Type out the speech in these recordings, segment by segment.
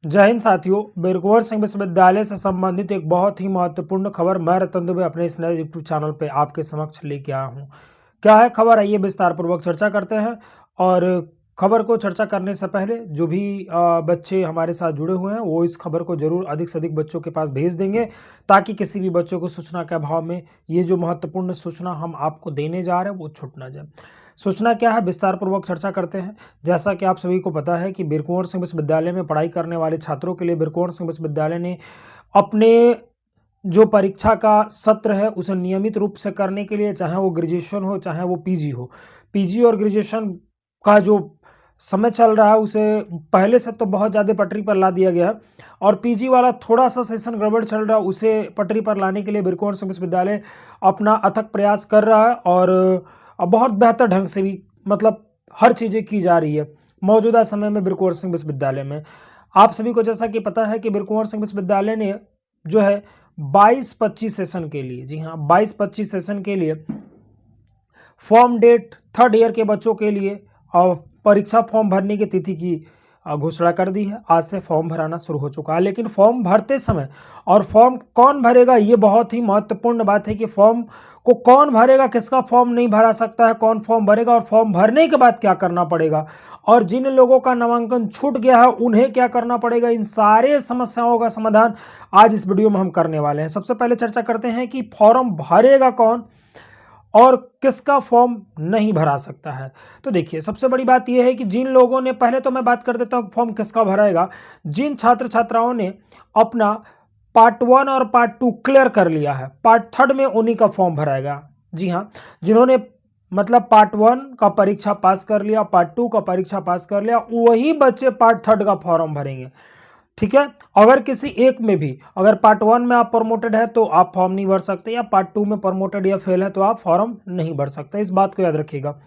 जय हिंद साथियों, बिरकुंवर सिंह विश्वविद्यालय से संबंधित एक बहुत ही महत्वपूर्ण खबर मैं रतन दुबे अपने इस नए यूट्यूब चैनल पे आपके समक्ष लेके आया हूँ। क्या है खबर, आइए विस्तार पूर्वक चर्चा करते हैं। और खबर को चर्चा करने से पहले जो भी बच्चे हमारे साथ जुड़े हुए हैं वो इस खबर को जरूर अधिक से अधिक बच्चों के पास भेज देंगे, ताकि किसी भी बच्चों को सूचना के अभाव में ये जो महत्वपूर्ण सूचना हम आपको देने जा रहे हैं वो छूट ना जाए। सूचना क्या है, विस्तार पूर्वक चर्चा करते हैं। जैसा कि आप सभी को पता है कि बिरकुंवर सिंह विश्वविद्यालय में पढ़ाई करने वाले छात्रों के लिए बिरकुंवर सिंह विश्वविद्यालय ने अपने जो परीक्षा का सत्र है उसे नियमित रूप से करने के लिए, चाहे वो ग्रेजुएशन हो चाहे वो पीजी हो, पीजी और ग्रेजुएशन का जो समय चल रहा है उसे पहले से तो बहुत ज़्यादा पटरी पर ला दिया गया है, और पीजी वाला थोड़ा सा सेशन गड़बड़ चल रहा है उसे पटरी पर लाने के लिए बिरकुंवर सिंह विश्वविद्यालय अपना अथक प्रयास कर रहा है। और बहुत बेहतर ढंग से भी, मतलब हर चीज़ें की जा रही है मौजूदा समय में बिरकुंवर सिंह विश्वविद्यालय में। आप सभी को जैसा कि पता है कि बिरकुंवर सिंह विश्वविद्यालय ने जो है 22-25 सेशन के लिए, जी हाँ 22-25 सेशन के लिए फॉर्म डेट थर्ड ईयर के बच्चों के लिए और परीक्षा फॉर्म भरने की तिथि की घोषणा कर दी है। आज से फॉर्म भराना शुरू हो चुका है, लेकिन फॉर्म भरते समय और फॉर्म कौन भरेगा ये बहुत ही महत्वपूर्ण बात है कि फॉर्म को कौन भरेगा, किसका फॉर्म नहीं भरा सकता है, कौन फॉर्म भरेगा और फॉर्म भरने के बाद क्या करना पड़ेगा, और जिन लोगों का नामांकन छूट गया है उन्हें क्या करना पड़ेगा, इन सारे समस्याओं का समाधान आज इस वीडियो में हम करने वाले हैं। सबसे पहले चर्चा करते हैं कि फॉर्म भरेगा कौन और किसका फॉर्म नहीं भरा सकता है। तो देखिए, सबसे बड़ी बात यह है कि जिन लोगों ने, पहले तो मैं बात कर देता हूँ फॉर्म किसका भराएगा। जिन छात्र छात्राओं ने अपना पार्ट 1 और पार्ट 2 क्लियर कर लिया है, पार्ट 3 में उन्हीं का फॉर्म भराएगा। जी हाँ, जिन्होंने मतलब पार्ट 1 का परीक्षा पास कर लिया, पार्ट 2 का परीक्षा पास कर लिया, वही बच्चे पार्ट 3 का फॉर्म भरेंगे। ठीक है, अगर किसी एक में भी, अगर पार्ट 1 में आप प्रमोटेड है तो आप फॉर्म नहीं भर सकते, या पार्ट 2 में प्रमोटेड या फेल है तो आप फॉर्म नहीं भर सकते। इस बात को याद रखिएगा।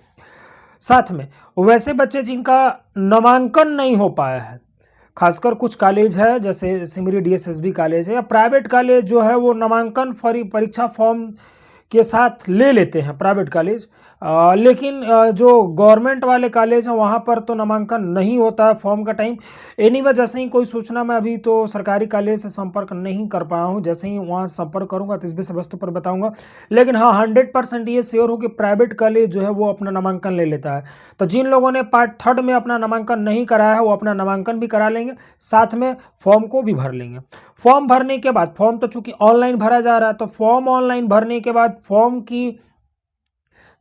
साथ में वैसे बच्चे जिनका नामांकन नहीं हो पाया है, खासकर कुछ कॉलेज है जैसे सिमरी डीएसएसबी कॉलेज है या प्राइवेट कॉलेज जो है वो नामांकन परीक्षा फॉर्म के साथ ले लेते हैं प्राइवेट कॉलेज, लेकिन जो गवर्नमेंट वाले कॉलेज हैं वहाँ पर तो नामांकन नहीं होता है फॉर्म का टाइम। एनीवे, जैसे ही कोई सूचना, मैं अभी तो सरकारी कॉलेज से संपर्क नहीं कर पाया हूँ, जैसे ही वहाँ संपर्क करूँगा तो इस विषय वस्तु पर बताऊँगा। लेकिन हाँ, 100% ये श्योर हो कि प्राइवेट कॉलेज जो है वो अपना नामांकन ले लेता है। तो जिन लोगों ने पार्ट 3 में अपना नामांकन नहीं कराया है वो अपना नामांकन भी करा लेंगे, साथ में फॉर्म को भी भर लेंगे। फॉर्म भरने के बाद, फॉर्म तो चूंकि ऑनलाइन भरा जा रहा है, तो फॉर्म ऑनलाइन भरने के बाद फॉर्म की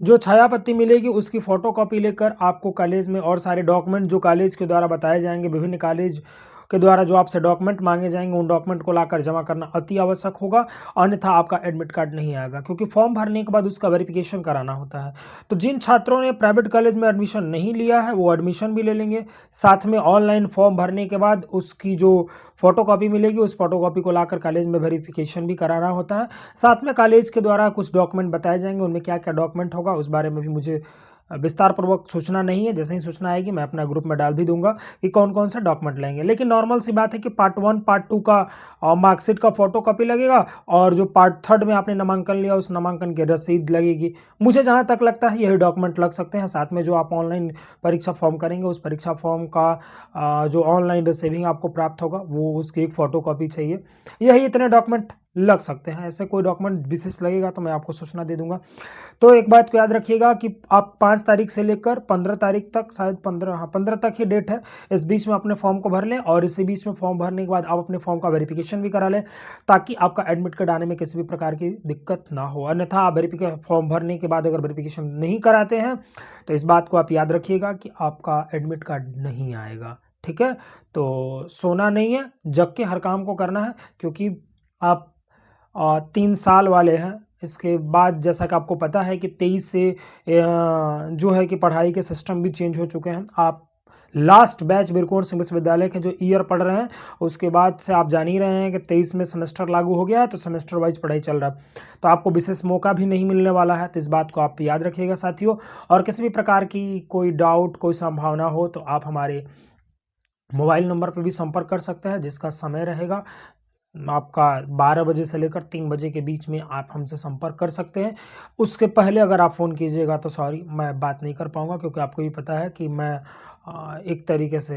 जो छायापत्ती मिलेगी उसकी फोटोकॉपी लेकर आपको कॉलेज में, और सारे डॉक्यूमेंट जो कॉलेज के द्वारा बताए जाएंगे, विभिन्न कॉलेज के द्वारा जो आपसे डॉक्यूमेंट मांगे जाएंगे उन डॉक्यूमेंट को लाकर जमा करना अति आवश्यक होगा, अन्यथा आपका एडमिट कार्ड नहीं आएगा, क्योंकि फॉर्म भरने के बाद उसका वेरिफिकेशन कराना होता है। तो जिन छात्रों ने प्राइवेट कॉलेज में एडमिशन नहीं लिया है वो एडमिशन भी ले लेंगे, साथ में ऑनलाइन फॉर्म भरने के बाद उसकी जो फोटोकॉपी मिलेगी उस फोटोकॉपी को लाकर कॉलेज में वेरिफिकेशन भी कराना होता है। साथ में कॉलेज के द्वारा कुछ डॉक्यूमेंट बताए जाएंगे, उनमें क्या क्या डॉक्यूमेंट होगा उस बारे में भी मुझे विस्तार पूर्वक सूचना नहीं है। जैसे ही सूचना आएगी मैं अपना ग्रुप में डाल भी दूंगा कि कौन कौन से डॉक्यूमेंट लेंगे। लेकिन नॉर्मल सी बात है कि पार्ट 1 पार्ट 2 का मार्कशीट का फोटो कॉपी लगेगा, और जो पार्ट 3 में आपने नामांकन लिया उस नामांकन की रसीद लगेगी। मुझे जहाँ तक लगता है यही डॉक्यूमेंट लग सकते हैं। साथ में जो आप ऑनलाइन परीक्षा फॉर्म करेंगे उस परीक्षा फॉर्म का जो ऑनलाइन रिसीविंग आपको प्राप्त होगा वो उसकी एक फोटो कॉपी चाहिए। यही इतने डॉक्यूमेंट लग सकते हैं। ऐसे कोई डॉक्यूमेंट विशेष लगेगा तो मैं आपको सूचना दे दूंगा। तो एक बात को याद रखिएगा कि आप 5 तारीख से लेकर 15 तारीख तक, शायद 15 तक ही डेट है, इस बीच में अपने फॉर्म को भर लें, और इसी बीच में फॉर्म भरने के बाद आप अपने फॉर्म का वेरिफिकेशन भी करा लें, ताकि आपका एडमिट कार्ड आने में किसी भी प्रकार की दिक्कत ना हो। अन्यथा आप वेरिफिकेशन फॉर्म भरने के बाद अगर वेरिफिकेशन नहीं कराते हैं तो इस बात को आप याद रखिएगा कि आपका एडमिट कार्ड नहीं आएगा। ठीक है, तो सोना नहीं है, जग के हर काम को करना है, क्योंकि आप 3 साल वाले हैं। इसके बाद जैसा कि आपको पता है कि 23 से जो है कि पढ़ाई के सिस्टम भी चेंज हो चुके हैं। आप लास्ट बैच बिरकुंवर सिंह विश्वविद्यालय के जो ईयर पढ़ रहे हैं उसके बाद से आप जान ही रहे हैं कि 23 में सेमेस्टर लागू हो गया है, तो सेमेस्टर वाइज पढ़ाई चल रहा है, तो आपको विशेष मौका भी नहीं मिलने वाला है। तो इस बात को आप याद रखिएगा साथियों। और किसी भी प्रकार की कोई डाउट, कोई संभावना हो तो आप हमारे मोबाइल नंबर पर भी संपर्क कर सकते हैं, जिसका समय रहेगा आपका 12 बजे से लेकर 3 बजे के बीच में आप हमसे संपर्क कर सकते हैं। उसके पहले अगर आप फ़ोन कीजिएगा तो सॉरी, मैं बात नहीं कर पाऊँगा, क्योंकि आपको भी पता है कि मैं एक तरीके से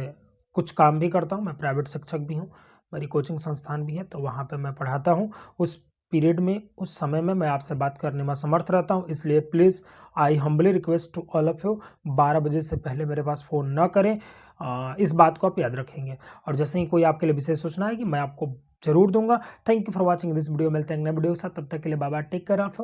कुछ काम भी करता हूँ, मैं प्राइवेट शिक्षक भी हूँ, मेरी कोचिंग संस्थान भी है, तो वहाँ पे मैं पढ़ाता हूँ। उस पीरियड में, उस समय में मैं आपसे बात करने में समर्थ रहता हूँ, इसलिए please I humbly request to all of you 12 बजे से पहले मेरे पास फ़ोन ना करें। इस बात को आप याद रखेंगे और जैसे ही कोई आपके लिए विशेष सूचना आएगी मैं आपको ज़रूर दूँगा। Thank you for watching this video. मिलते हैं नए वीडियो के साथ, तब तक के लिए bye bye, take care of.